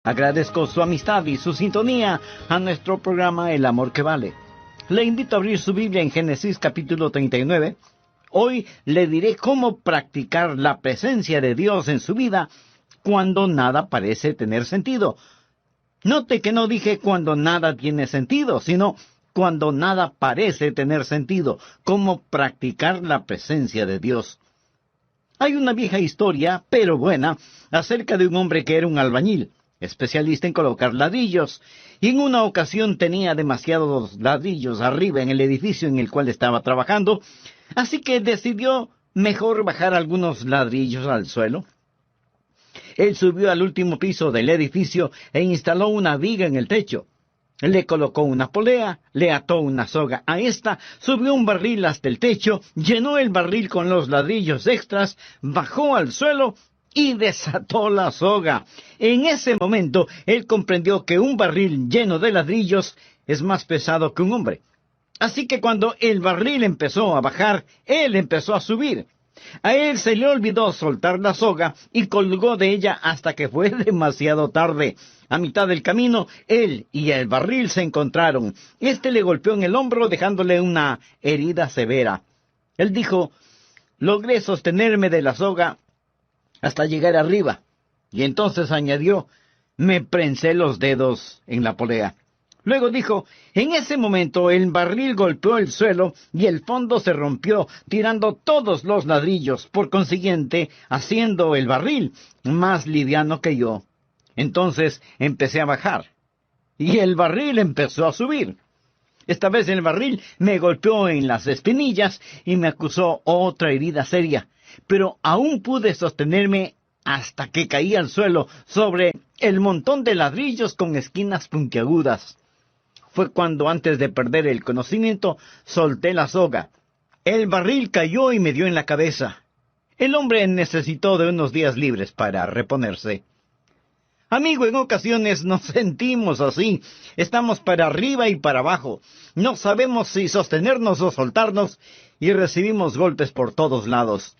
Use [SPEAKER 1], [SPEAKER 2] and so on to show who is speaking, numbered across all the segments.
[SPEAKER 1] Agradezco su amistad y su sintonía a nuestro programa El Amor que Vale. Le invito a abrir su Biblia en Génesis capítulo 39. Hoy le diré cómo practicar la presencia de Dios en su vida cuando nada parece tener sentido. Note que no dije cuando nada tiene sentido, sino cuando nada parece tener sentido. Cómo practicar la presencia de Dios. Hay una vieja historia, pero buena, acerca de un hombre que era un albañil, especialista en colocar ladrillos, y en una ocasión tenía demasiados ladrillos arriba en el edificio en el cual estaba trabajando, así que decidió mejor bajar algunos ladrillos al suelo. Él subió al último piso del edificio e instaló una viga en el techo. Le colocó una polea, le ató una soga a esta, subió un barril hasta el techo, llenó el barril con los ladrillos extras, bajó al suelo y desató la soga. En ese momento, él comprendió que un barril lleno de ladrillos es más pesado que un hombre. Así que cuando el barril empezó a bajar, él empezó a subir. A él se le olvidó soltar la soga y colgó de ella hasta que fue demasiado tarde. A mitad del camino, él y el barril se encontraron. Este le golpeó en el hombro dejándole una herida severa. Él dijo: logré sostenerme de la soga hasta llegar arriba. Y entonces añadió: me prensé los dedos en la polea. Luego dijo: en ese momento el barril golpeó el suelo y el fondo se rompió, tirando todos los ladrillos, por consiguiente, haciendo el barril más liviano que yo. Entonces empecé a bajar, y el barril empezó a subir. Esta vez el barril me golpeó en las espinillas y me acusó otra herida seria, pero aún pude sostenerme hasta que caí al suelo sobre el montón de ladrillos con esquinas puntiagudas. Fue cuando, antes de perder el conocimiento, solté la soga. El barril cayó y me dio en la cabeza. El hombre necesitó de unos días libres para reponerse. Amigo, en ocasiones nos sentimos así. Estamos para arriba y para abajo. No sabemos si sostenernos o soltarnos y recibimos golpes por todos lados.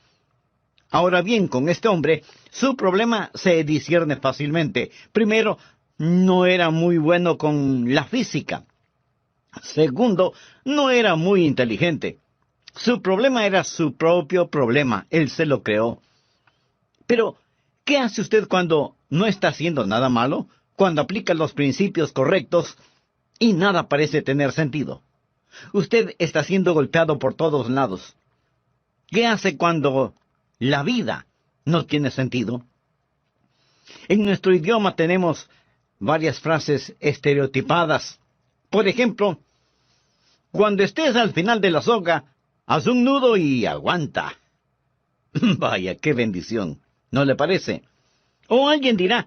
[SPEAKER 1] Ahora bien, con este hombre, su problema se discierne fácilmente. Primero, no era muy bueno con la física. Segundo, no era muy inteligente. Su problema era su propio problema. Él se lo creó. Pero, ¿qué hace usted cuando no está haciendo nada malo? Cuando aplica los principios correctos y nada parece tener sentido. Usted está siendo golpeado por todos lados. ¿Qué hace cuando la vida no tiene sentido? En nuestro idioma tenemos varias frases estereotipadas. Por ejemplo, cuando estés al final de la soga, haz un nudo y aguanta. Vaya, qué bendición, ¿no le parece? O alguien dirá: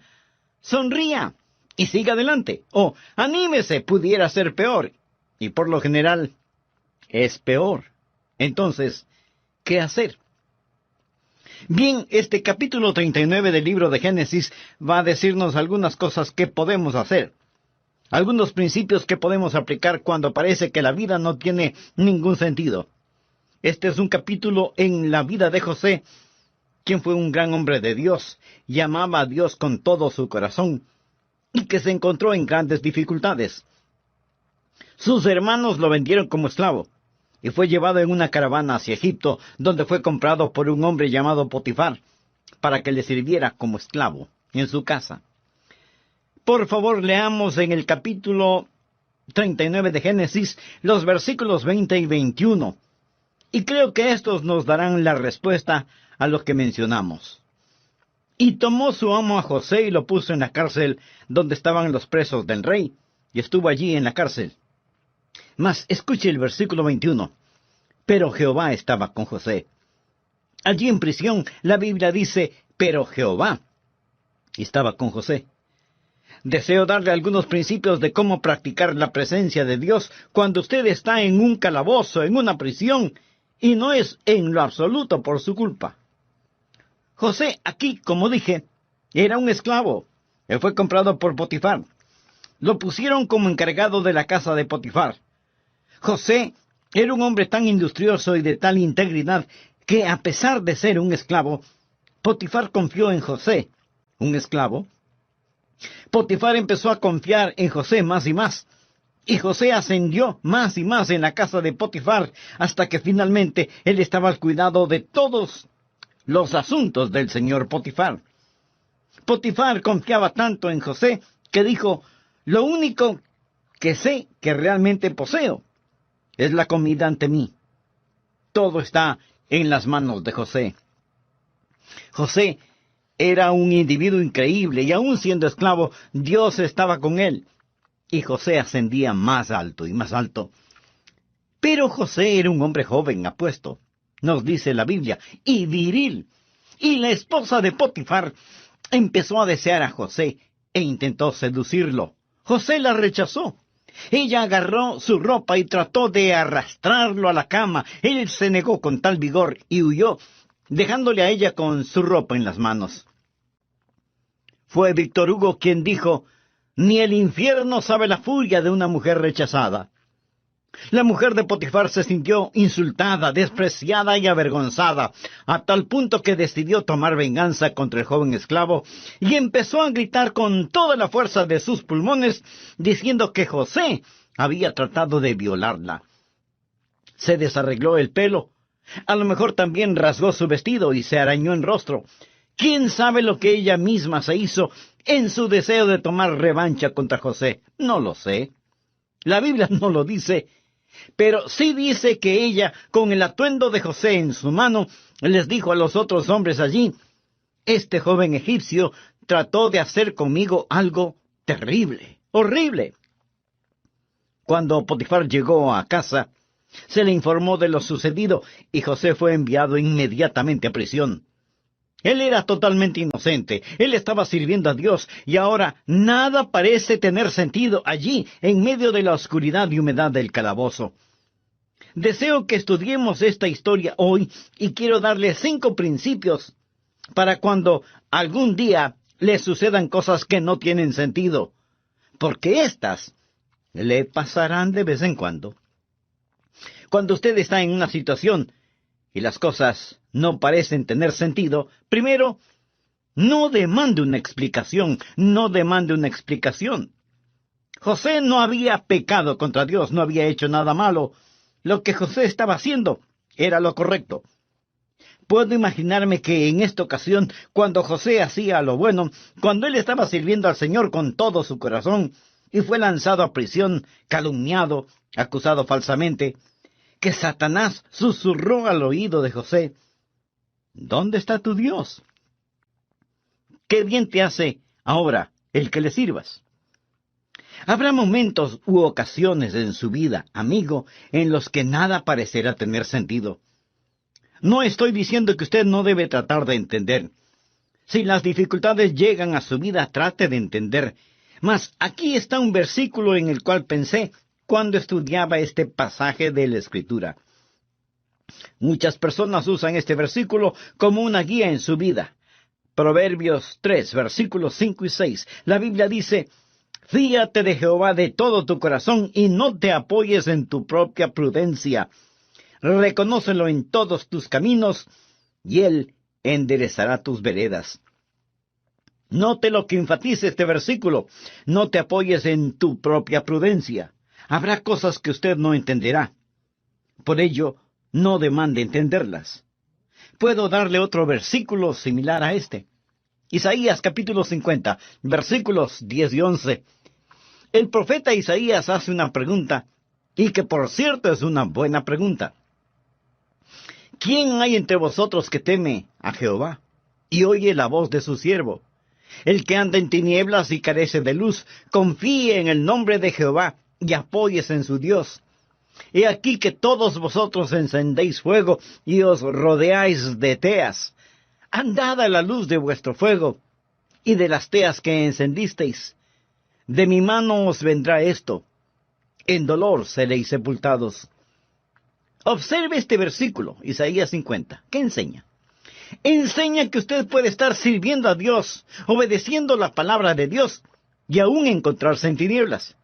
[SPEAKER 1] sonría y siga adelante. O anímese, pudiera ser peor. Y por lo general, es peor. Entonces, ¿qué hacer? Bien, este capítulo 39 del libro de Génesis va a decirnos algunas cosas que podemos hacer. Algunos principios que podemos aplicar cuando parece que la vida no tiene ningún sentido. Este es un capítulo en la vida de José, quien fue un gran hombre de Dios, y amaba a Dios con todo su corazón, y que se encontró en grandes dificultades. Sus hermanos lo vendieron como esclavo, y fue llevado en una caravana hacia Egipto, donde fue comprado por un hombre llamado Potifar, para que le sirviera como esclavo en su casa. Por favor, leamos en el capítulo 39 de Génesis, los versículos 20 y 21. Y creo que estos nos darán la respuesta a lo que mencionamos. Y tomó su amo a José y lo puso en la cárcel donde estaban los presos del rey, y estuvo allí en la cárcel. Mas escuche el versículo 21. Pero Jehová estaba con José. Allí en prisión, la Biblia dice: pero Jehová estaba con José. Deseo darle algunos principios de cómo practicar la presencia de Dios cuando usted está en un calabozo, en una prisión, y no es en lo absoluto por su culpa. José, aquí, como dije, era un esclavo. Él fue comprado por Potifar. Lo pusieron como encargado de la casa de Potifar. José era un hombre tan industrioso y de tal integridad que, a pesar de ser un esclavo, Potifar confió en José, un esclavo, Potifar empezó a confiar en José más y más. Y José ascendió más y más en la casa de Potifar, hasta que finalmente él estaba al cuidado de todos los asuntos del señor Potifar. Potifar confiaba tanto en José que dijo: lo único que sé que realmente poseo es la comida ante mí. Todo está en las manos de José. José era un individuo increíble y aún siendo esclavo, Dios estaba con él. Y José ascendía más alto y más alto. Pero José era un hombre joven, apuesto, nos dice la Biblia, y viril. Y la esposa de Potifar empezó a desear a José e intentó seducirlo. José la rechazó. Ella agarró su ropa y trató de arrastrarlo a la cama. Él se negó con tal vigor y huyó, dejándole a ella con su ropa en las manos. Fue Víctor Hugo quien dijo: ni el infierno sabe la furia de una mujer rechazada. La mujer de Potifar se sintió insultada, despreciada y avergonzada, a tal punto que decidió tomar venganza contra el joven esclavo y empezó a gritar con toda la fuerza de sus pulmones, diciendo que José había tratado de violarla. Se desarregló el pelo, a lo mejor también rasgó su vestido y se arañó el rostro. ¿Quién sabe lo que ella misma se hizo en su deseo de tomar revancha contra José? No lo sé. La Biblia no lo dice, pero sí dice que ella, con el atuendo de José en su mano, les dijo a los otros hombres allí: este joven egipcio trató de hacer conmigo algo terrible, horrible. Cuando Potifar llegó a casa, se le informó de lo sucedido y José fue enviado inmediatamente a prisión. Él era totalmente inocente, él estaba sirviendo a Dios, y ahora nada parece tener sentido allí, en medio de la oscuridad y humedad del calabozo. Deseo que estudiemos esta historia hoy, y quiero darle 5 principios para cuando algún día le sucedan cosas que no tienen sentido, porque éstas le pasarán de vez en cuando. Cuando usted está en una situación y las cosas no parecen tener sentido, primero, no demande una explicación, no demande una explicación. José no había pecado contra Dios, no había hecho nada malo. Lo que José estaba haciendo era lo correcto. Puedo imaginarme que en esta ocasión, cuando José hacía lo bueno, cuando él estaba sirviendo al Señor con todo su corazón, y fue lanzado a prisión, calumniado, acusado falsamente, que Satanás susurró al oído de José: ¿dónde está tu Dios? ¿Qué bien te hace ahora el que le sirvas? Habrá momentos u ocasiones en su vida, amigo, en los que nada parecerá tener sentido. No estoy diciendo que usted no debe tratar de entender. Si las dificultades llegan a su vida, trate de entender. Mas aquí está un versículo en el cual pensé cuando estudiaba este pasaje de la Escritura. Muchas personas usan este versículo como una guía en su vida. Proverbios 3, versículos 5 y 6. La Biblia dice: fíate de Jehová de todo tu corazón y no te apoyes en tu propia prudencia. Reconócelo en todos tus caminos y Él enderezará tus veredas. Note lo que enfatiza este versículo: no te apoyes en tu propia prudencia. Habrá cosas que usted no entenderá. Por ello, no demande entenderlas. Puedo darle otro versículo similar a este. Isaías capítulo 50, versículos 10 y 11. El profeta Isaías hace una pregunta, y que por cierto es una buena pregunta. ¿Quién hay entre vosotros que teme a Jehová y oye la voz de su siervo? El que anda en tinieblas y carece de luz, confíe en el nombre de Jehová y apóyese en su Dios. He aquí que todos vosotros encendéis fuego y os rodeáis de teas. Andad a la luz de vuestro fuego y de las teas que encendisteis. De mi mano os vendrá esto. En dolor seréis sepultados. Observe este versículo, Isaías 50. ¿Qué enseña? Enseña que usted puede estar sirviendo a Dios, obedeciendo la palabra de Dios, y aún encontrarse en tinieblas.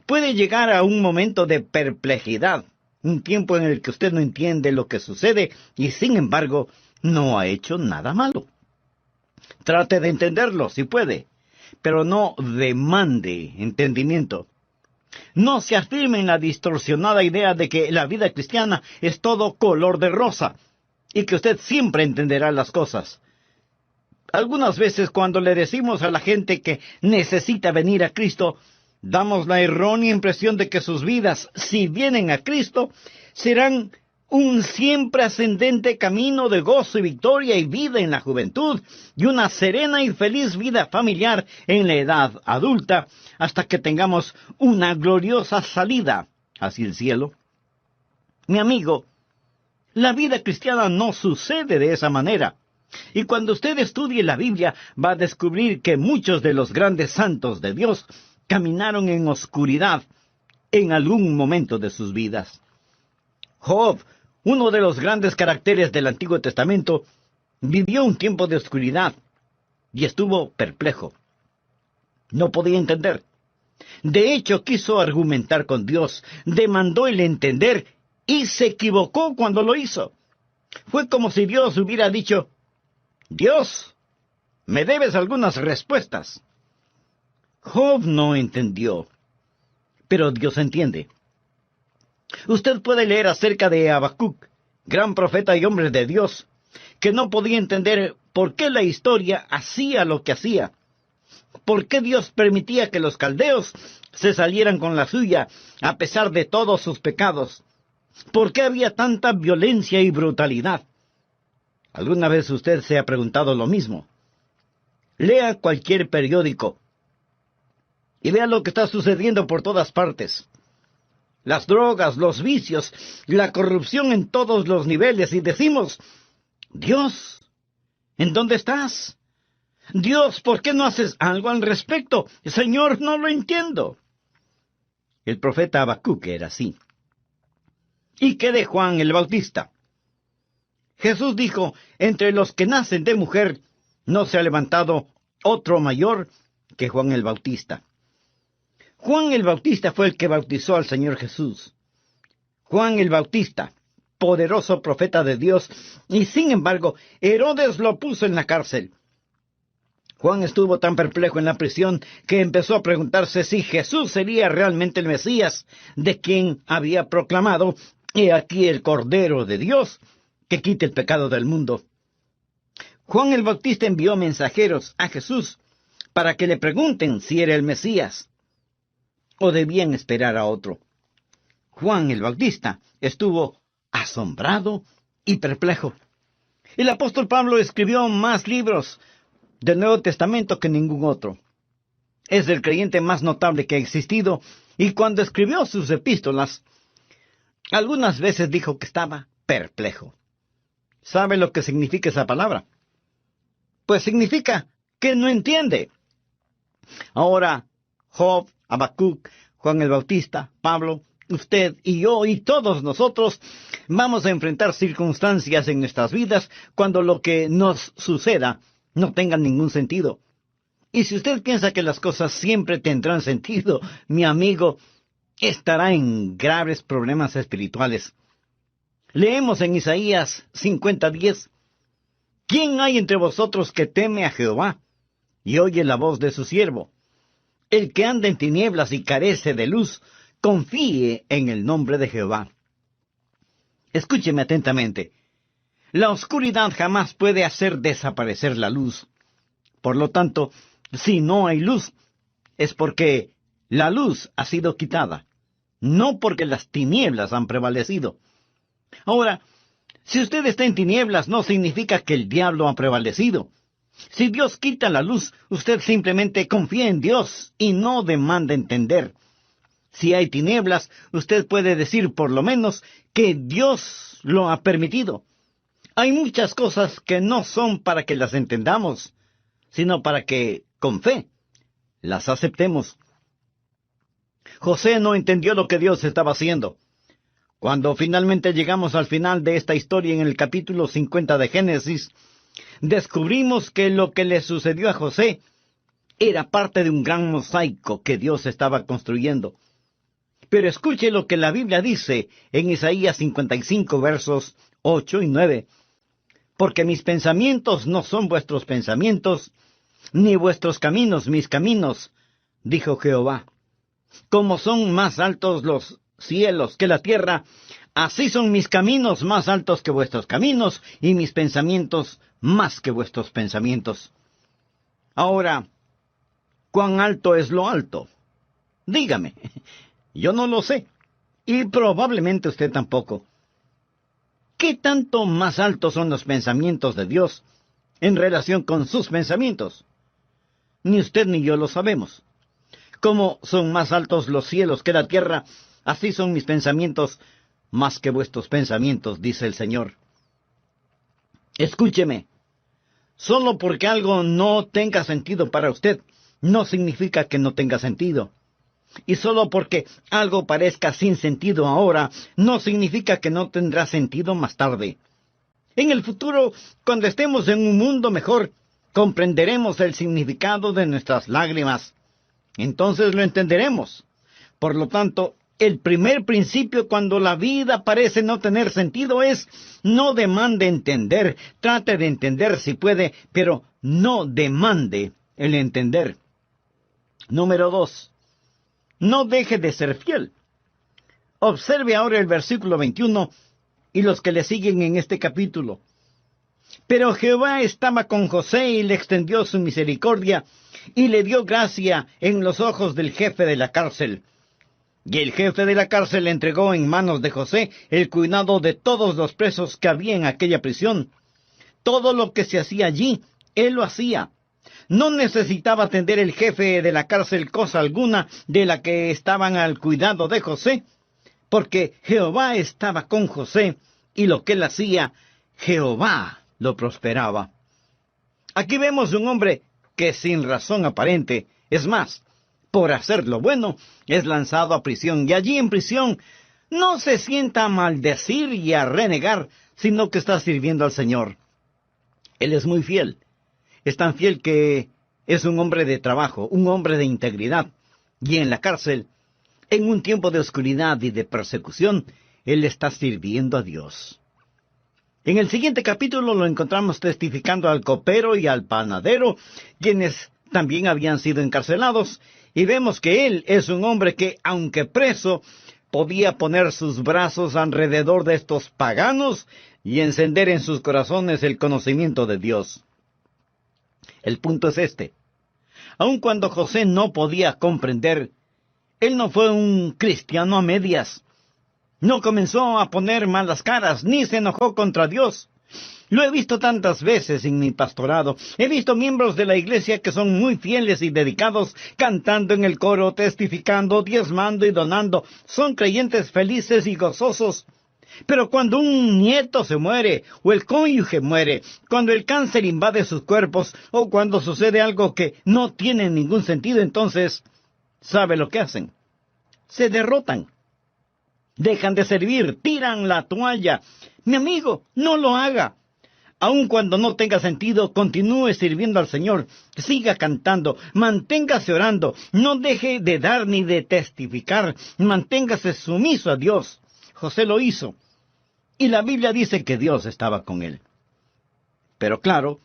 [SPEAKER 1] Puede llegar a un momento de perplejidad, un tiempo en el que usted no entiende lo que sucede, y sin embargo, no ha hecho nada malo. Trate de entenderlo, si puede. pero no demande entendimiento. No se afirme en la distorsionada idea de que la vida cristiana es todo color de rosa y que usted siempre entenderá las cosas. Algunas veces cuando le decimos a la gente que necesita venir a Cristo, damos la errónea impresión de que sus vidas, si vienen a Cristo, serán un siempre ascendente camino de gozo y victoria y vida en la juventud, y una serena y feliz vida familiar en la edad adulta, hasta que tengamos una gloriosa salida hacia el cielo. Mi amigo, la vida cristiana no sucede de esa manera. Y cuando usted estudie la Biblia, va a descubrir que muchos de los grandes santos de Dios caminaron en oscuridad en algún momento de sus vidas. Job, uno de los grandes caracteres del Antiguo Testamento, vivió un tiempo de oscuridad y estuvo perplejo. No podía entender. De hecho, quiso argumentar con Dios, demandó el entender y se equivocó cuando lo hizo. Fue como si Dios hubiera dicho: Dios, me debes algunas respuestas. Job no entendió, pero Dios entiende. Usted puede leer acerca de Habacuc, gran profeta y hombre de Dios, que no podía entender por qué la historia hacía lo que hacía, por qué Dios permitía que los caldeos se salieran con la suya a pesar de todos sus pecados, por qué había tanta violencia y brutalidad. ¿Alguna vez usted se ha preguntado lo mismo? Lea cualquier periódico y vea lo que está sucediendo por todas partes. Las drogas, los vicios, la corrupción en todos los niveles, y decimos: Dios, ¿en dónde estás? Dios, ¿por qué no haces algo al respecto? Señor, no lo entiendo. El profeta Habacuc era así. ¿Y qué de Juan el Bautista? Jesús dijo: entre los que nacen de mujer no se ha levantado otro mayor que Juan el Bautista. Juan el Bautista fue el que bautizó al Señor Jesús. Juan el Bautista, poderoso profeta de Dios, y sin embargo, Herodes lo puso en la cárcel. Juan estuvo tan perplejo en la prisión que empezó a preguntarse si Jesús sería realmente el Mesías, de quien había proclamado: He aquí el Cordero de Dios, que quite el pecado del mundo. Juan el Bautista envió mensajeros a Jesús para que le pregunten si era el Mesías, o debían esperar a otro. Juan el Bautista estuvo asombrado y perplejo. El apóstol Pablo escribió más libros del Nuevo Testamento que ningún otro. Es el creyente más notable que ha existido, y cuando escribió sus epístolas, algunas veces dijo que estaba perplejo. ¿Sabe lo que significa esa palabra? Pues significa que no entiende. Ahora, Job, Habacuc, Juan el Bautista, Pablo, usted y yo y todos nosotros vamos a enfrentar circunstancias en nuestras vidas cuando lo que nos suceda no tenga ningún sentido. Y si usted piensa que las cosas siempre tendrán sentido, mi amigo, estará en graves problemas espirituales. Leemos en Isaías 50:10: ¿Quién hay entre vosotros que teme a Jehová y oye la voz de su siervo? El que anda en tinieblas y carece de luz, confíe en el nombre de Jehová. Escúcheme atentamente. La oscuridad jamás puede hacer desaparecer la luz. Por lo tanto, si no hay luz, es porque la luz ha sido quitada, no porque las tinieblas han prevalecido. Ahora, si usted está en tinieblas, no significa que el diablo ha prevalecido. Si Dios quita la luz, usted simplemente confía en Dios y no demanda entender. Si hay tinieblas, usted puede decir por lo menos que Dios lo ha permitido. Hay muchas cosas que no son para que las entendamos, sino para que, con fe, las aceptemos. José no entendió lo que Dios estaba haciendo. Cuando finalmente llegamos al final de esta historia en el capítulo 50 de Génesis, descubrimos que lo que le sucedió a José era parte de un gran mosaico que Dios estaba construyendo. Pero escuche lo que la Biblia dice en Isaías 55, versos 8 y 9. Porque mis pensamientos no son vuestros pensamientos, ni vuestros caminos mis caminos, dijo Jehová. Como son más altos los cielos que la tierra, así son mis caminos más altos que vuestros caminos, y mis pensamientos más que vuestros pensamientos. Ahora, ¿cuán alto es lo alto? Dígame, yo no lo sé, y probablemente usted tampoco. ¿Qué tanto más altos son los pensamientos de Dios en relación con sus pensamientos? Ni usted ni yo lo sabemos. Como son más altos los cielos que la tierra, así son mis pensamientos más que vuestros pensamientos, dice el Señor. Escúcheme, solo porque algo no tenga sentido para usted, no significa que no tenga sentido. Y solo porque algo parezca sin sentido ahora, no significa que no tendrá sentido más tarde. En el futuro, cuando estemos en un mundo mejor, comprenderemos el significado de nuestras lágrimas. Entonces lo entenderemos. Por lo tanto, el primer principio cuando la vida parece no tener sentido es: no demande entender. Trate de entender si puede, pero no demande el entender. Número 2. No deje de ser fiel. Observe ahora el versículo 21 y los que le siguen en este capítulo. Pero Jehová estaba con José y le extendió su misericordia y le dio gracia en los ojos del jefe de la cárcel. Y el jefe de la cárcel entregó en manos de José el cuidado de todos los presos que había en aquella prisión. Todo lo que se hacía allí, él lo hacía. No necesitaba atender el jefe de la cárcel cosa alguna de la que estaban al cuidado de José, porque Jehová estaba con José, y lo que él hacía, Jehová lo prosperaba. Aquí vemos un hombre que sin razón aparente, es más, por hacer lo bueno, es lanzado a prisión, y allí en prisión no se sienta a maldecir y a renegar, sino que está sirviendo al Señor. Él es muy fiel. Es tan fiel que es un hombre de trabajo, un hombre de integridad. Y en la cárcel, en un tiempo de oscuridad y de persecución, él está sirviendo a Dios. En el siguiente capítulo lo encontramos testificando al copero y al panadero, quienes también habían sido encarcelados, y vemos que él es un hombre que, aunque preso, podía poner sus brazos alrededor de estos paganos y encender en sus corazones el conocimiento de Dios. El punto es este. Aun cuando José no podía comprender, él no fue un cristiano a medias. No comenzó a poner malas caras, ni se enojó contra Dios. Lo he visto tantas veces en mi pastorado. He visto miembros de la iglesia que son muy fieles y dedicados, cantando en el coro, testificando, diezmando y donando. Son creyentes felices y gozosos. Pero cuando un nieto se muere, o el cónyuge muere, cuando el cáncer invade sus cuerpos, o cuando sucede algo que no tiene ningún sentido, entonces, ¿sabe lo que hacen? Se derrotan. Dejan de servir, tiran la toalla. Mi amigo, no lo haga. Aun cuando no tenga sentido, continúe sirviendo al Señor. Siga cantando, manténgase orando, no deje de dar ni de testificar, manténgase sumiso a Dios. José lo hizo. Y la Biblia dice que Dios estaba con él. Pero claro,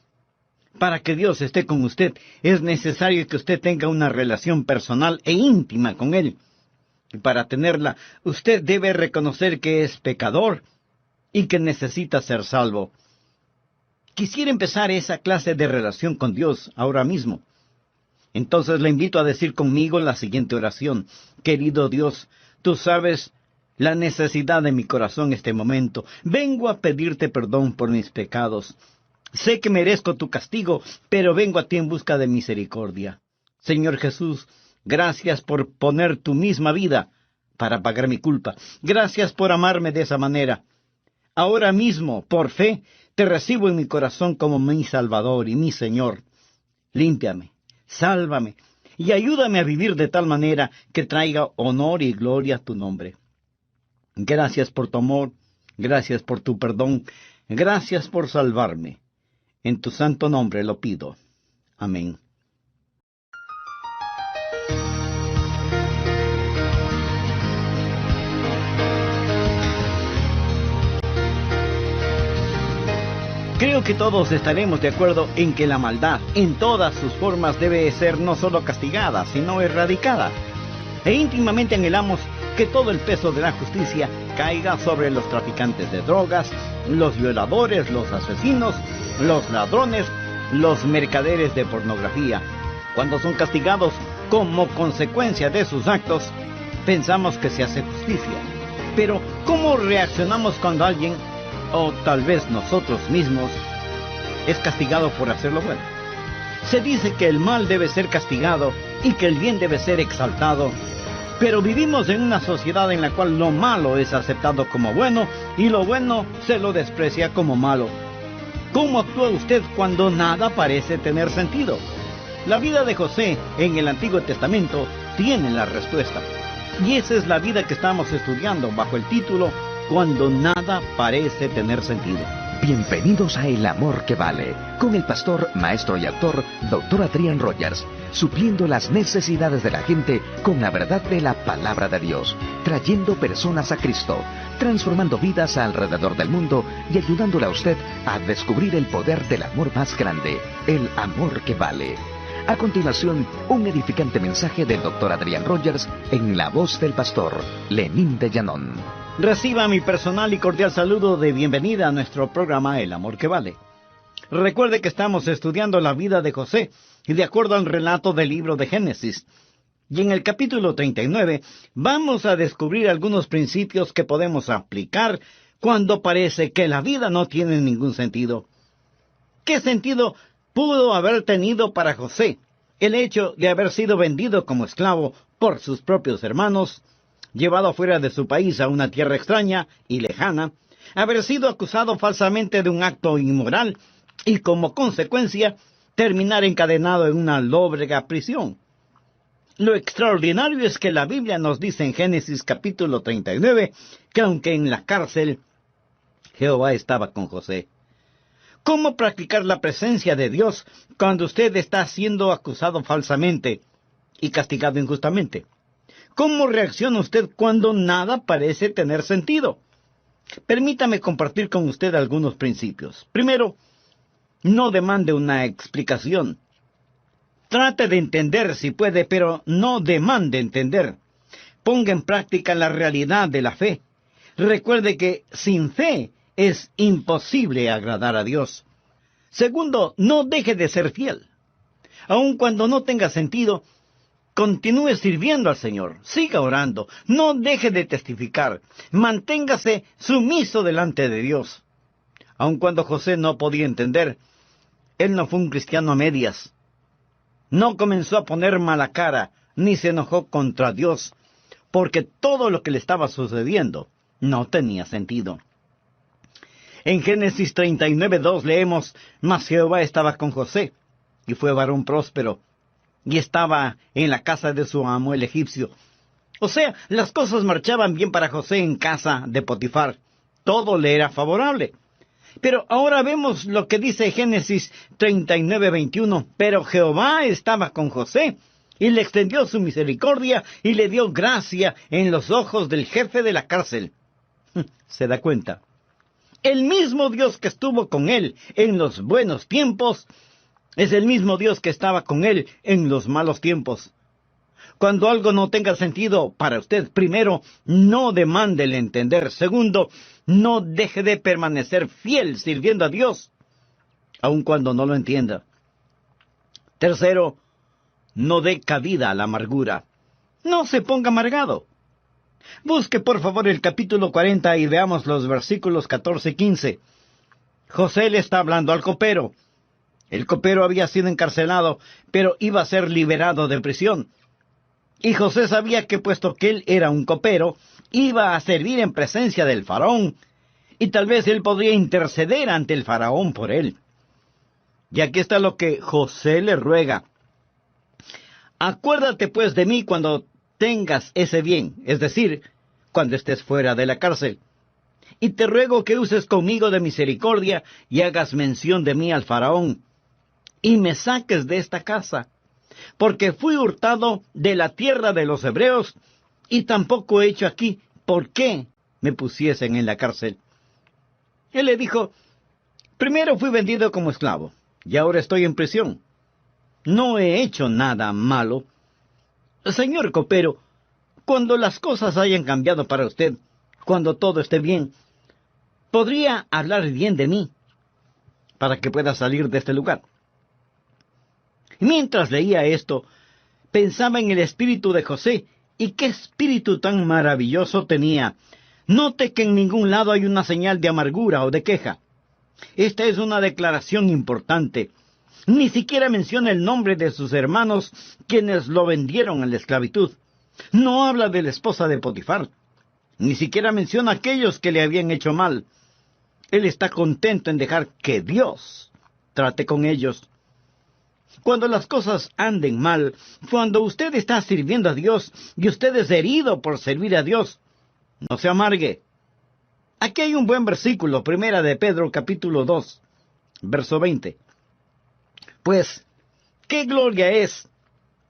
[SPEAKER 1] para que Dios esté con usted, es necesario que usted tenga una relación personal e íntima con Él. Y para tenerla, usted debe reconocer que es pecador y que necesita ser salvo. Quisiera empezar esa clase de relación con Dios ahora mismo. Entonces le invito a decir conmigo la siguiente oración. Querido Dios, tú sabes la necesidad de mi corazón este momento. Vengo a pedirte perdón por mis pecados. Sé que merezco tu castigo, pero vengo a ti en busca de misericordia. Señor Jesús, gracias por poner tu misma vida para pagar mi culpa. Gracias por amarme de esa manera. Ahora mismo, por fe, te recibo en mi corazón como mi Salvador y mi Señor. Límpiame, sálvame y ayúdame a vivir de tal manera que traiga honor y gloria a tu nombre. Gracias por tu amor, gracias por tu perdón, gracias por salvarme. En tu santo nombre lo pido. Amén. ¿Cree Creo que todos estaremos de acuerdo en que la maldad, en todas sus formas, debe ser no solo castigada, sino erradicada. E íntimamente anhelamos que todo el peso de la justicia caiga sobre los traficantes de drogas, los violadores, los asesinos, los ladrones, los mercaderes de pornografía. Cuando son castigados como consecuencia de sus actos, pensamos que se hace justicia. Pero, ¿cómo reaccionamos cuando alguien, o tal vez nosotros mismos, es castigado por hacer lo bueno? Se dice que el mal debe ser castigado y que el bien debe ser exaltado. Pero vivimos en una sociedad en la cual lo malo es aceptado como bueno y lo bueno se lo desprecia como malo. ¿Cómo actúa usted cuando nada parece tener sentido? La vida de José en el Antiguo Testamento tiene la respuesta. Y esa es la vida que estamos estudiando bajo el título Cuando nada parece tener sentido.
[SPEAKER 2] Bienvenidos a El Amor que Vale, con el pastor, maestro y autor, Dr. Adrian Rogers, supliendo las necesidades de la gente con la verdad de la palabra de Dios, trayendo personas a Cristo, transformando vidas alrededor del mundo y ayudándole a usted a descubrir el poder del amor más grande, el amor que vale. A continuación, un edificante mensaje del Dr. Adrian Rogers en la voz del pastor Lenín de Llanón.
[SPEAKER 1] Reciba mi personal y cordial saludo de bienvenida a nuestro programa El Amor que Vale. Recuerde que estamos estudiando la vida de José y de acuerdo al relato del libro de Génesis. Y en el capítulo 39 vamos a descubrir algunos principios que podemos aplicar cuando parece que la vida no tiene ningún sentido. ¿Qué sentido pudo haber tenido para José el hecho de haber sido vendido como esclavo por sus propios hermanos, llevado fuera de su país a una tierra extraña y lejana, haber sido acusado falsamente de un acto inmoral y como consecuencia terminar encadenado en una lóbrega prisión? Lo extraordinario es que la Biblia nos dice en Génesis capítulo 39 que aunque en la cárcel, Jehová estaba con José. ¿Cómo practicar la presencia de Dios cuando usted está siendo acusado falsamente y castigado injustamente? ¿Cómo reacciona usted cuando nada parece tener sentido? Permítame compartir con usted algunos principios. Primero, no demande una explicación. Trate de entender si puede, pero no demande entender. Ponga en práctica la realidad de la fe. Recuerde que sin fe es imposible agradar a Dios. Segundo, no deje de ser fiel. Aun cuando no tenga sentido, continúe sirviendo al Señor. Siga orando. No deje de testificar. Manténgase sumiso delante de Dios. Aun cuando José no podía entender, él no fue un cristiano a medias. No comenzó a poner mala cara, ni se enojó contra Dios, porque todo lo que le estaba sucediendo no tenía sentido. En Génesis 39:2 leemos, mas Jehová estaba con José, y fue varón próspero, y estaba en la casa de su amo el egipcio. O sea, las cosas marchaban bien para José en casa de Potifar. Todo le era favorable. Pero ahora vemos lo que dice Génesis 39:21. Pero Jehová estaba con José, y le extendió su misericordia, y le dio gracia en los ojos del jefe de la cárcel. ¿Se da cuenta? El mismo Dios que estuvo con él en los buenos tiempos, es el mismo Dios que estaba con él en los malos tiempos. Cuando algo no tenga sentido para usted, primero, no demande el entender. Segundo, no deje de permanecer fiel sirviendo a Dios, aun cuando no lo entienda. Tercero, no dé cabida a la amargura. No se ponga amargado. Busque por favor el capítulo 40 y veamos los versículos 14 y 15. José le está hablando al copero. El copero había sido encarcelado, pero iba a ser liberado de prisión. Y José sabía que puesto que él era un copero, iba a servir en presencia del faraón, y tal vez él podría interceder ante el faraón por él. Y aquí está lo que José le ruega. Acuérdate pues de mí cuando tengas ese bien, es decir, cuando estés fuera de la cárcel. Y te ruego que uses conmigo de misericordia y hagas mención de mí al faraón, y me saques de esta casa, porque fui hurtado de la tierra de los hebreos, y tampoco he hecho aquí por qué me pusiesen en la cárcel. Él le dijo, Primero fui vendido como esclavo, y ahora estoy en prisión. No he hecho nada malo. Señor copero, cuando las cosas hayan cambiado para usted, cuando todo esté bien, ¿podría hablar bien de mí para que pueda salir de este lugar? Mientras leía esto, pensaba en el espíritu de José, y qué espíritu tan maravilloso tenía. Note que en ningún lado hay una señal de amargura o de queja. Esta es una declaración importante. Ni siquiera menciona el nombre de sus hermanos, quienes lo vendieron a la esclavitud. No habla de la esposa de Potifar. Ni siquiera menciona a aquellos que le habían hecho mal. Él está contento en dejar que Dios trate con ellos. Cuando las cosas anden mal, cuando usted está sirviendo a Dios y usted es herido por servir a Dios, no se amargue. Aquí hay un buen versículo, Primera de Pedro, capítulo 2, verso 20. Pues, ¿qué gloria es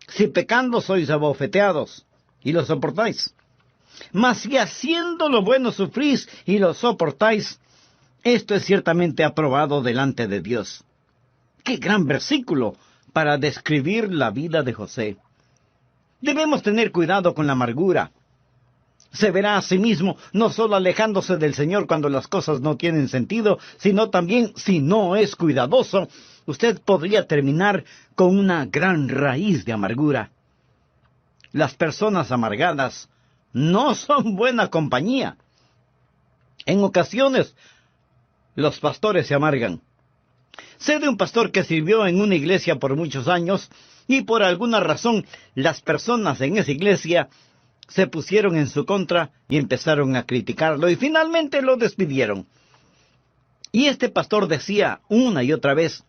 [SPEAKER 1] si pecando sois abofeteados y lo soportáis? Mas si haciendo lo bueno sufrís y lo soportáis, esto es ciertamente aprobado delante de Dios. ¡Qué gran versículo para describir la vida de José! Debemos tener cuidado con la amargura. Se verá a sí mismo no solo alejándose del Señor cuando las cosas no tienen sentido, sino también, si no es cuidadoso, usted podría terminar con una gran raíz de amargura. Las personas amargadas no son buena compañía. En ocasiones, los pastores se amargan. Sé de un pastor que sirvió en una iglesia por muchos años y por alguna razón las personas en esa iglesia se pusieron en su contra y empezaron a criticarlo y finalmente lo despidieron. Y este pastor decía una y otra vez: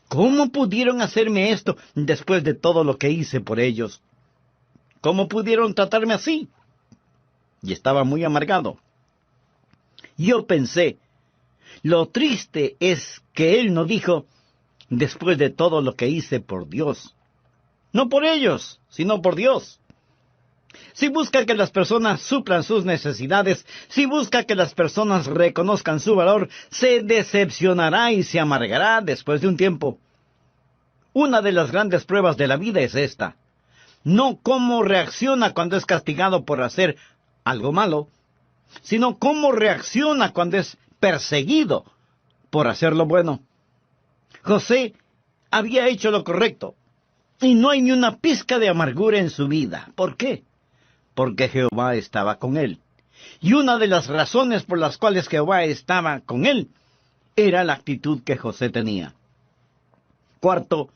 [SPEAKER 1] ¿cómo pudieron hacerme esto después de todo lo que hice por ellos? ¿Cómo pudieron tratarme así? Y estaba muy amargado. Yo pensé, lo triste es que él no dijo, después de todo lo que hice por Dios. No por ellos, sino por Dios. Si busca que las personas suplan sus necesidades, si busca que las personas reconozcan su valor, se decepcionará y se amargará después de un tiempo. Una de las grandes pruebas de la vida es esta. No cómo reacciona cuando es castigado por hacer algo malo, sino cómo reacciona cuando es perseguido por hacer lo bueno. José había hecho lo correcto, y no hay ni una pizca de amargura en su vida. ¿Por qué? Porque Jehová estaba con él. Y una de las razones por las cuales Jehová estaba con él era la actitud que José tenía. Cuarto,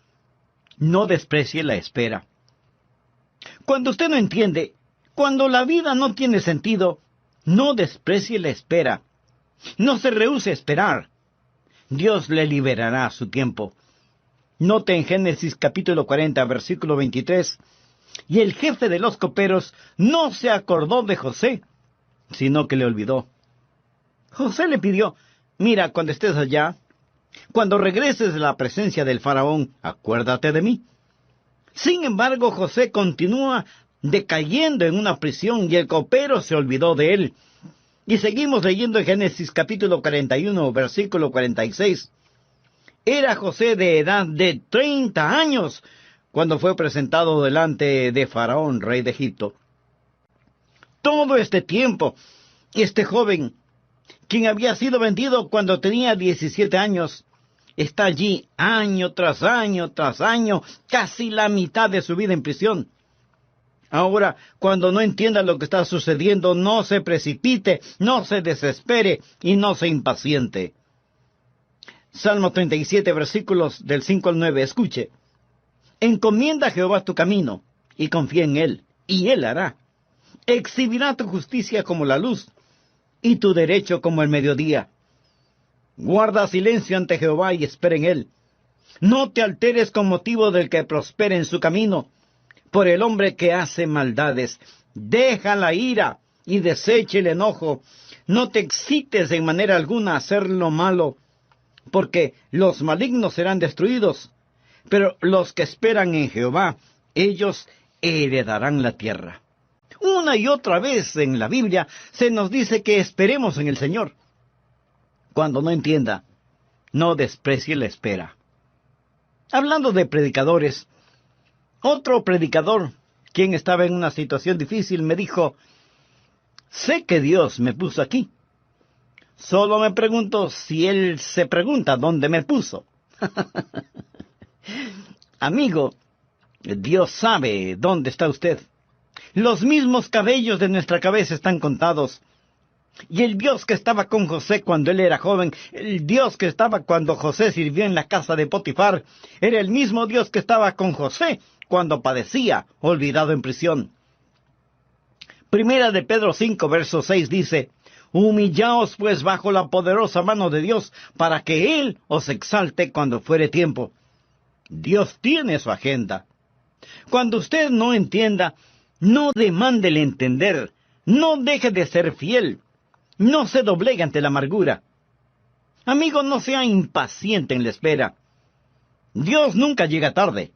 [SPEAKER 1] no desprecie la espera. Cuando usted no entiende, cuando la vida no tiene sentido, no desprecie la espera. No se rehúse a esperar. Dios le liberará a su tiempo. Note en Génesis capítulo 40, versículo 23, y el jefe de los coperos no se acordó de José, sino que le olvidó. José le pidió: mira, cuando estés allá, cuando regreses de la presencia del faraón, acuérdate de mí. Sin embargo, José continúa decayendo en una prisión y el copero se olvidó de él. Y seguimos leyendo en Génesis capítulo 41, versículo 46. Era José de edad de 30 años cuando fue presentado delante de Faraón, rey de Egipto. Todo este tiempo, este joven, quien había sido vendido cuando tenía 17 años, está allí año tras año tras año, casi la mitad de su vida en prisión. Ahora, cuando no entienda lo que está sucediendo, no se precipite, no se desespere y no se impaciente. Salmo 37, versículos del 5 al 9, escuche. Encomienda a Jehová tu camino, y confía en él, y él hará. Exhibirá tu justicia como la luz, y tu derecho como el mediodía. Guarda silencio ante Jehová y espera en él. No te alteres con motivo del que prospere en su camino, por el hombre que hace maldades. Deja la ira y deseche el enojo. No te excites en manera alguna a hacer lo malo, porque los malignos serán destruidos, pero los que esperan en Jehová, ellos heredarán la tierra. Una y otra vez en la Biblia se nos dice que esperemos en el Señor. Cuando no entienda, no desprecie la espera. Hablando de predicadores, otro predicador, quien estaba en una situación difícil, me dijo: sé que Dios me puso aquí. Solo me pregunto si Él se pregunta dónde me puso. Amigo, Dios sabe dónde está usted. Los mismos cabellos de nuestra cabeza están contados. Y el Dios que estaba con José cuando él era joven, el Dios que estaba cuando José sirvió en la casa de Potifar, era el mismo Dios que estaba con José cuando padecía, olvidado en prisión. Primera de Pedro 5, verso 6 dice: humillaos pues bajo la poderosa mano de Dios, para que Él os exalte cuando fuere tiempo. Dios tiene su agenda. Cuando usted no entienda, no demande el entender, no deje de ser fiel, no se doblegue ante la amargura. Amigo, no sea impaciente en la espera. Dios nunca llega tarde,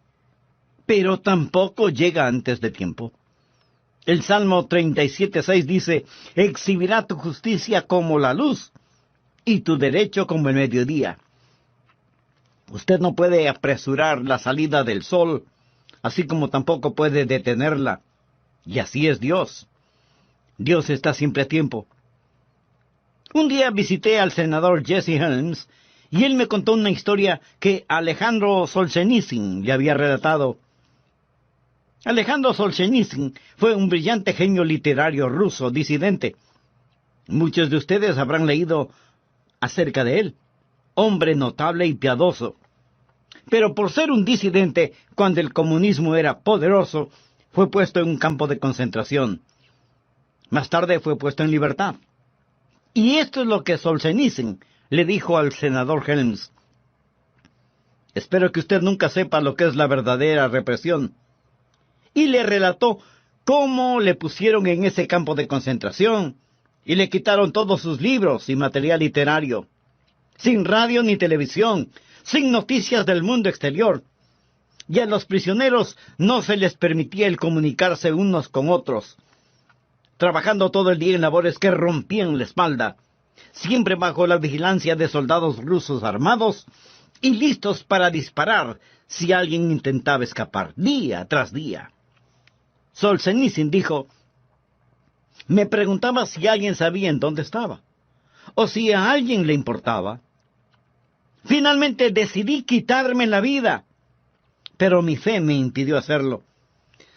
[SPEAKER 1] pero tampoco llega antes de tiempo. El Salmo 37:6 dice: exhibirá tu justicia como la luz, y tu derecho como el mediodía. Usted no puede apresurar la salida del sol, así como tampoco puede detenerla. Y así es Dios. Dios está siempre a tiempo. Un día visité al senador Jesse Helms, y él me contó una historia que Alejandro Solzhenitsyn le había relatado. Alejandro Solzhenitsyn fue un brillante genio literario ruso disidente. Muchos de ustedes habrán leído acerca de él. Hombre notable y piadoso. Pero por ser un disidente, cuando el comunismo era poderoso, fue puesto en un campo de concentración. Más tarde fue puesto en libertad. Y esto es lo que Solzhenitsyn le dijo al senador Helms: espero que usted nunca sepa lo que es la verdadera represión. Y le relató cómo le pusieron en ese campo de concentración y le quitaron todos sus libros y material literario, sin radio ni televisión, sin noticias del mundo exterior. Y a los prisioneros no se les permitía el comunicarse unos con otros, trabajando todo el día en labores que rompían la espalda, siempre bajo la vigilancia de soldados rusos armados y listos para disparar si alguien intentaba escapar, día tras día. Solzhenitsyn dijo: me preguntaba si alguien sabía en dónde estaba, o si a alguien le importaba. Finalmente decidí quitarme la vida, pero mi fe me impidió hacerlo.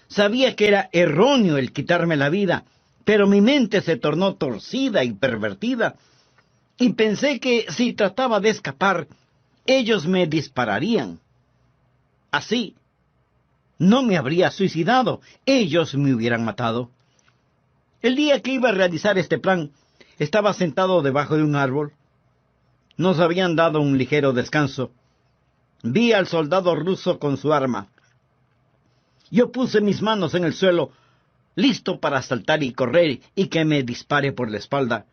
[SPEAKER 1] Sabía que era erróneo el quitarme la vida, pero mi mente se tornó torcida y pervertida, y pensé que si trataba de escapar, ellos me dispararían. Así, no me habría suicidado, ellos me hubieran matado. El día que iba a realizar este plan, estaba sentado debajo de un árbol. Nos habían dado un ligero descanso. Vi al soldado ruso con su arma. Yo puse mis manos en el suelo, listo para saltar y correr y que me dispare por la espalda,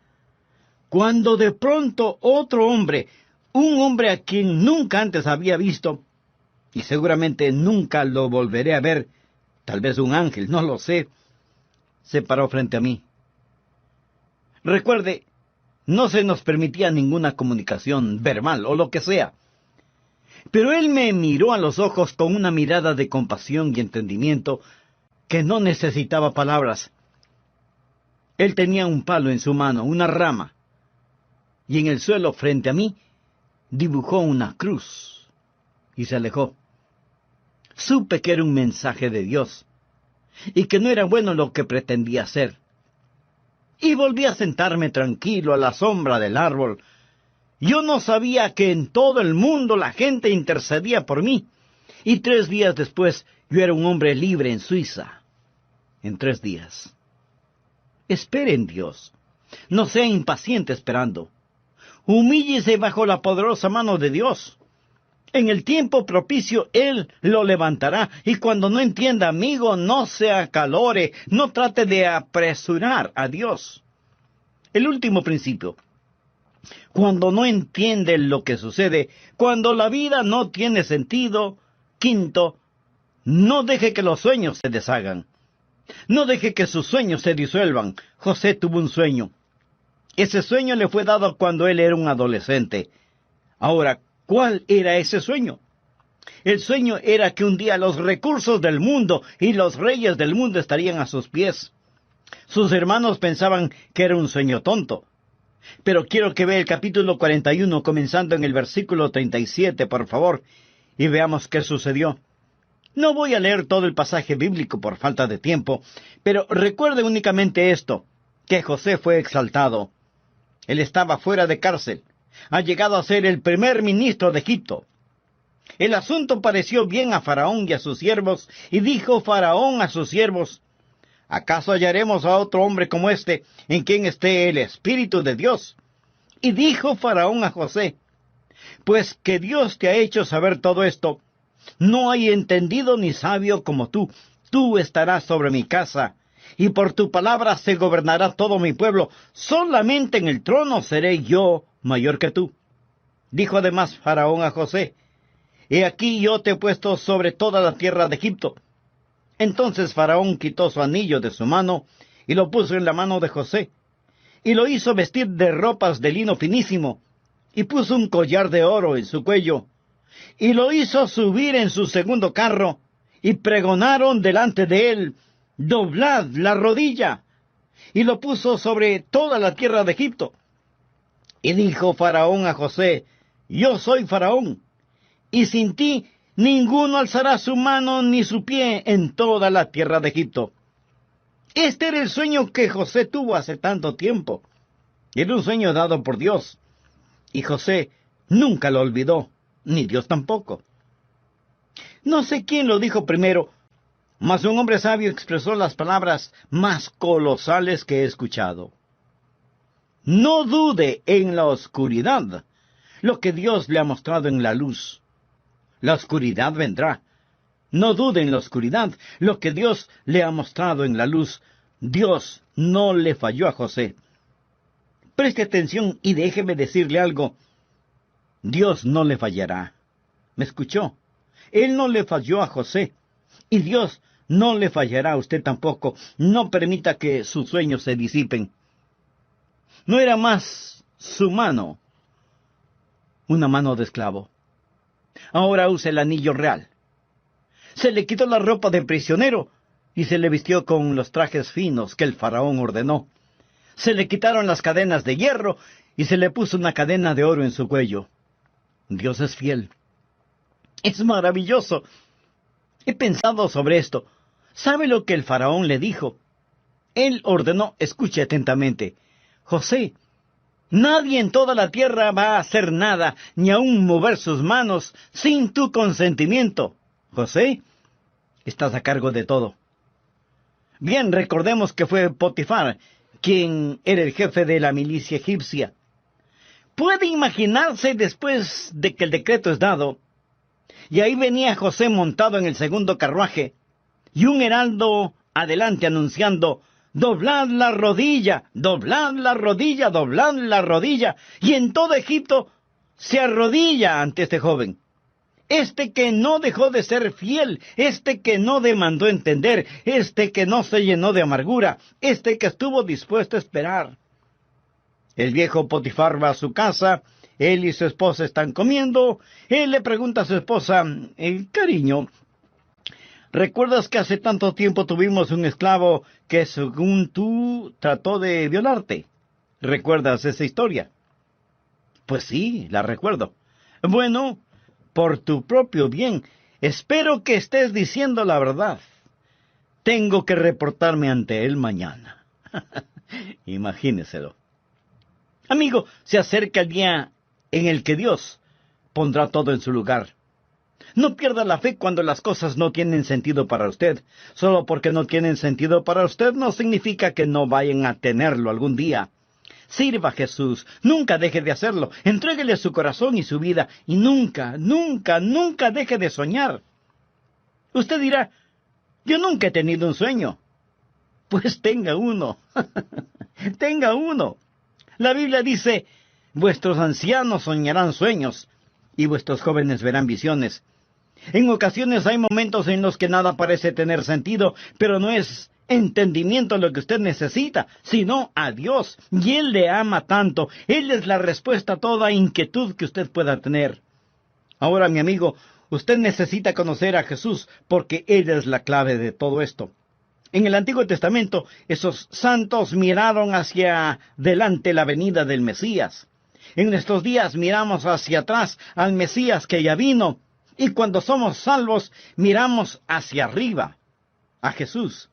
[SPEAKER 1] cuando de pronto otro hombre, un hombre a quien nunca antes había visto, y seguramente nunca lo volveré a ver, tal vez un ángel, no lo sé, se paró frente a mí. Recuerde, no se nos permitía ninguna comunicación verbal o lo que sea, pero él me miró a los ojos con una mirada de compasión y entendimiento que no necesitaba palabras. Él tenía un palo en su mano, una rama, y en el suelo frente a mí dibujó una cruz y se alejó. Supe que era un mensaje de Dios y que no era bueno lo que pretendía hacer. Y volví a sentarme tranquilo a la sombra del árbol. Yo no sabía que en todo el mundo la gente intercedía por mí, y 3 días después yo era un hombre libre en Suiza. En 3 días. Espere en Dios. No sea impaciente esperando. Humíllese bajo la poderosa mano de Dios. En el tiempo propicio Él lo levantará, y cuando no entienda, amigo, no se acalore, no trate de apresurar a Dios. El último principio: cuando no entiende lo que sucede, cuando la vida no tiene sentido. Quinto, no deje que los sueños se deshagan. No deje que sus sueños se disuelvan. José tuvo un sueño. Ese sueño le fue dado cuando él era un adolescente. Ahora, ¿cuál era ese sueño? El sueño era que un día los recursos del mundo y los reyes del mundo estarían a sus pies. Sus hermanos pensaban que era un sueño tonto. Pero quiero que vea el capítulo 41, comenzando en el versículo 37, por favor, y veamos qué sucedió. No voy a leer todo el pasaje bíblico por falta de tiempo, pero recuerde únicamente esto, que José fue exaltado. Él estaba fuera de cárcel. Ha llegado a ser el primer ministro de Egipto. El asunto pareció bien a Faraón y a sus siervos, y dijo Faraón a sus siervos: ¿acaso hallaremos a otro hombre como este, en quien esté el Espíritu de Dios? Y dijo Faraón a José: pues que Dios te ha hecho saber todo esto, no hay entendido ni sabio como tú. Tú estarás sobre mi casa, y por tu palabra se gobernará todo mi pueblo. Solamente en el trono seré yo mayor que tú. Dijo además Faraón a José: he aquí yo te he puesto sobre toda la tierra de Egipto. Entonces Faraón quitó su anillo de su mano, y lo puso en la mano de José, y lo hizo vestir de ropas de lino finísimo, y puso un collar de oro en su cuello, y lo hizo subir en su segundo carro, y pregonaron delante de él: doblad la rodilla. Y lo puso sobre toda la tierra de Egipto. Y dijo Faraón a José: yo soy Faraón, y sin ti ninguno alzará su mano ni su pie en toda la tierra de Egipto. Este era el sueño que José tuvo hace tanto tiempo. Era un sueño dado por Dios, y José nunca lo olvidó, ni Dios tampoco. No sé quién lo dijo primero, mas un hombre sabio expresó las palabras más colosales que he escuchado. No dude en la oscuridad lo que Dios le ha mostrado en la luz. La oscuridad vendrá. No dude en la oscuridad lo que Dios le ha mostrado en la luz. Dios no le falló a José. Preste atención y déjeme decirle algo. Dios no le fallará. ¿Me escuchó? Él no le falló a José. Y Dios no le fallará a usted tampoco. No permita que sus sueños se disipen. No era más su mano, una mano de esclavo. Ahora usa el anillo real. Se le quitó la ropa de prisionero y se le vistió con los trajes finos que el faraón ordenó. Se le quitaron las cadenas de hierro y se le puso una cadena de oro en su cuello. Dios es fiel. Es maravilloso. He pensado sobre esto. ¿Sabe lo que el faraón le dijo? Él ordenó, escuche atentamente: José, nadie en toda la tierra va a hacer nada, ni aun mover sus manos, sin tu consentimiento. José, estás a cargo de todo. Bien, recordemos que fue Potifar quien era el jefe de la milicia egipcia. Puede imaginarse, después de que el decreto es dado, y ahí venía José montado en el segundo carruaje, y un heraldo adelante anunciando: doblad la rodilla, doblad la rodilla, doblad la rodilla. Y en todo Egipto se arrodilla ante este joven. Este que no dejó de ser fiel, este que no demandó entender, este que no se llenó de amargura, este que estuvo dispuesto a esperar. El viejo Potifar va a su casa, él y su esposa están comiendo. Él le pregunta a su esposa: cariño, ¿recuerdas que hace tanto tiempo tuvimos un esclavo que, según tú, trató de violarte? ¿Recuerdas esa historia? Pues sí, la recuerdo. Bueno, por tu propio bien, espero que estés diciendo la verdad. Tengo que reportarme ante él mañana. Imagíneselo. Amigo, se acerca el día en el que Dios pondrá todo en su lugar. No pierda la fe cuando las cosas no tienen sentido para usted. Solo porque no tienen sentido para usted no significa que no vayan a tenerlo algún día. Sirva a Jesús, nunca deje de hacerlo. Entréguele su corazón y su vida, y nunca, nunca, nunca deje de soñar. Usted dirá: yo nunca he tenido un sueño. Pues tenga uno. Tenga uno. La Biblia dice: vuestros ancianos soñarán sueños, y vuestros jóvenes verán visiones. En ocasiones hay momentos en los que nada parece tener sentido, pero no es entendimiento a lo que usted necesita, sino a Dios. Y Él le ama tanto. Él es la respuesta a toda inquietud que usted pueda tener. Ahora, mi amigo, usted necesita conocer a Jesús, porque Él es la clave de todo esto. En el Antiguo Testamento, esos santos miraron hacia delante la venida del Mesías. En nuestros días miramos hacia atrás al Mesías que ya vino. Y cuando somos salvos, miramos hacia arriba, a Jesús.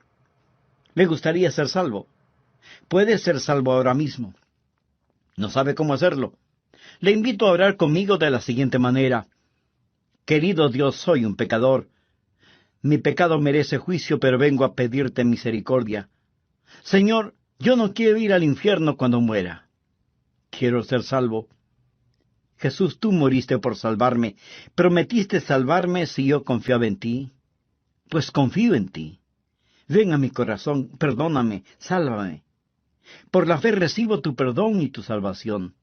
[SPEAKER 1] ¿Le gustaría ser salvo? Puede ser salvo ahora mismo. ¿No sabe cómo hacerlo? Le invito a orar conmigo de la siguiente manera. Querido Dios, soy un pecador. Mi pecado merece juicio, pero vengo a pedirte misericordia. Señor, yo no quiero ir al infierno cuando muera. Quiero ser salvo. Jesús, tú moriste por salvarme. ¿Prometiste salvarme si yo confiaba en ti? Pues confío en ti. Ven a mi corazón, perdóname, sálvame. Por la fe recibo tu perdón y tu salvación.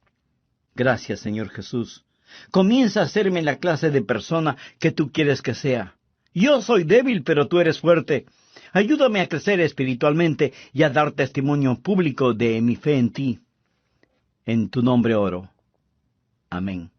[SPEAKER 1] Gracias, Señor Jesús. Comienza a hacerme la clase de persona que tú quieres que sea. Yo soy débil, pero tú eres fuerte. Ayúdame a crecer espiritualmente y a dar testimonio público de mi fe en ti. En tu nombre oro. Amén.